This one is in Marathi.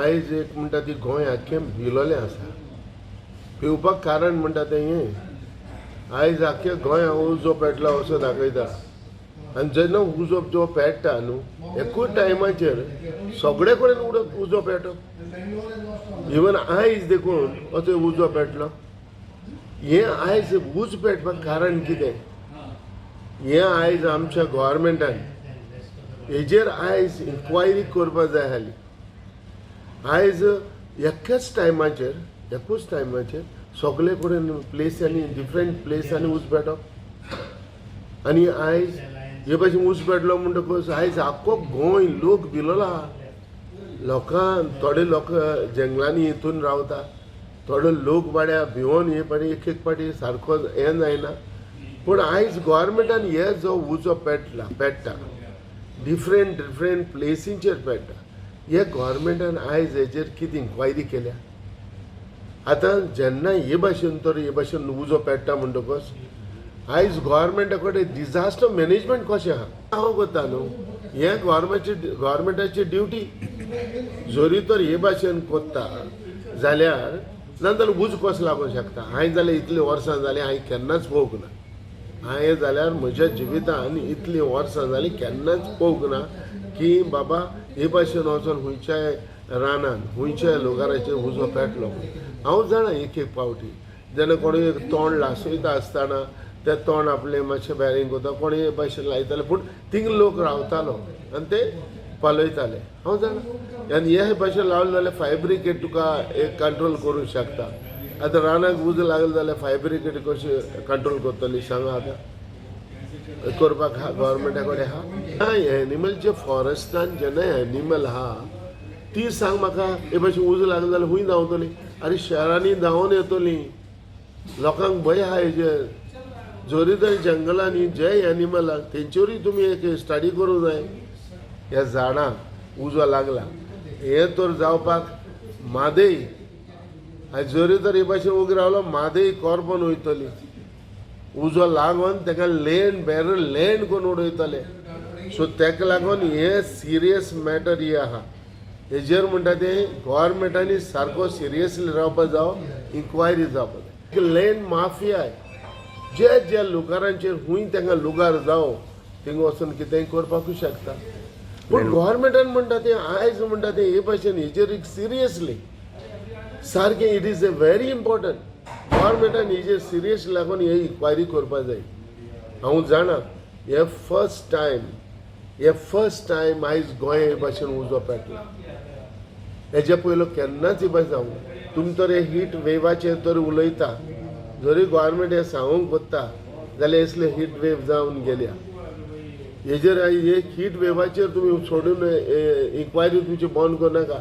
आयज एक म्हणटा ती गोंय आख्खें भिलोलें आसा. पिवपाक कारण म्हणटा तें हें. आयज आख्ख्या गोंया उजो पेटला असो दाखयता. आनी जेन्ना उजो जो पेट्टा न्हू एकूच टायमाचेर सगळे कडेन उजो पेटप. इवन आयज देखून असो उजो पेटलो. हें आयज उज पेटपाक कारण कितें? हें आयज आमच्या गोवोरमेंटान हेजेर आयज इन्क्वायरी करपाक जाय आसली. आयज एकूच टायमाचेर सगळे कडेन प्लेसांनी डिफरंट प्लेसांनी उज पेटप. आनी आयज हे भाशेन उज पेटलो म्हणटकच आयज आख्खो गोंय लोक भिलोलो आहा. थोडे लोक जंगलांनी हितून रावता. थोडे लोक बाड्या भिवून हे पाटी एक पाटी सारको हें जायना. पूण आयज गोवोरमेंटान हे जो उजो पेट्टा डिफरंट प्लेसींचेर पेट्टा. हे गोवोरमेंटान आयज हेजेर कितें इन्क्वायरी केल्या? आतां जेन्ना हे भाशेन उजो पेट्टा म्हणटकच आयज गोवोरमेंटा कडेन डिजास्टर मॅनेजमेंट कशें आहा हांव करता न्हू. हें गोवोरमेंटाची ड्युटी. जोरी तर हे भाशेन कोत्ता जाल्यार नाजाल्यार उज कसो लागूंक शकता? हांवें जाल्यार इतलीं वर्सां जालीं हांवें केन्नाच पळोवंक ना. हांवें जाल्यार म्हज्या जिवितान इतलीं वर्सां जालीं केन्नाच पळोवंक ना की बाबा हे भाशेन वचोन खंयच्याय रानान खंयच्याय लोकाराचेर उजो पेटलो. हांव जाणा एक पावटी जेन्ना कोणी तोंड लासयता आसतना तें तोंड आपलें मातशें बेरींग करता कोणी हे भाशेन लायताले. पूण थिंग लोक रावतालो आनी ते पलयताले. हांव जाणा. आनी हे भाशेन लावले जाल्यार फायर ब्रिगेड तुका एक कंट्रोल करूंक शकता. आतां रानाक उज लागले जाल्यार फायर ब्रिगेड कशी कंट्रोल करतली सांगा? आतां करपाक आहा गोवोरमेंटा कडेन आहा. एनिमलचे फॉरेस्टान जेन्ना एनिमल आहा ती सांग म्हाका हे भाशेन उज लागले जाल्यार खूंय धांवतली? आरे शहरांनी धांवन येतली. लोकांक भंय आहा हेजेर. जोरी तर जंगलांनी जे एनिमल आहा तेंचेरूय तुमी एक स्टडी करूंक जाय. ह्या झाडांक उजो लागला हे तर जावपाक मादेय जोरी तर हे भाशेन उगी रावलो मादेय करपोन वयतली. उजो लागून ताका लँड करून उडयतले. सो ताका लागून हे सिरियस मॅटर ही आहा. हेजेर म्हणटा ते गोवोरमेंटांनी सारको सिरियसली रावपाक जावो. इन्क्वायरी जावपाक जाय. लँड माफिया जे लुगारांचेर खूंय तांकां लुगार जावो थिंग वचून कितेंय करपाकूय शकता. पूण गोवोरमेंटान म्हणटा ते आयज म्हणटा ते हे भाशेन हेजेर सिरियसली सारकें it is a very important. गोवोरमेंटान हेजेर सिरियस लागून हे इन्क्वायरी करपाक जाय. हांव जाणा हे फर्स्ट टायम आयज गोंय हे भाशेन उजो पेटला. हेजे पयलो केन्नाच ही भाशेन जावं. तुमी तर हे हीट वेवाचेर तर उलयता. जरी गोवोरमेंट हे सांगूंक कोत्ता जाल्यार असले हीट वेव जावन गेल्या. हेजेर हे हीट वेवाचेर तुमी सोडून इन्क्वायरी तुमची बंद करनाका.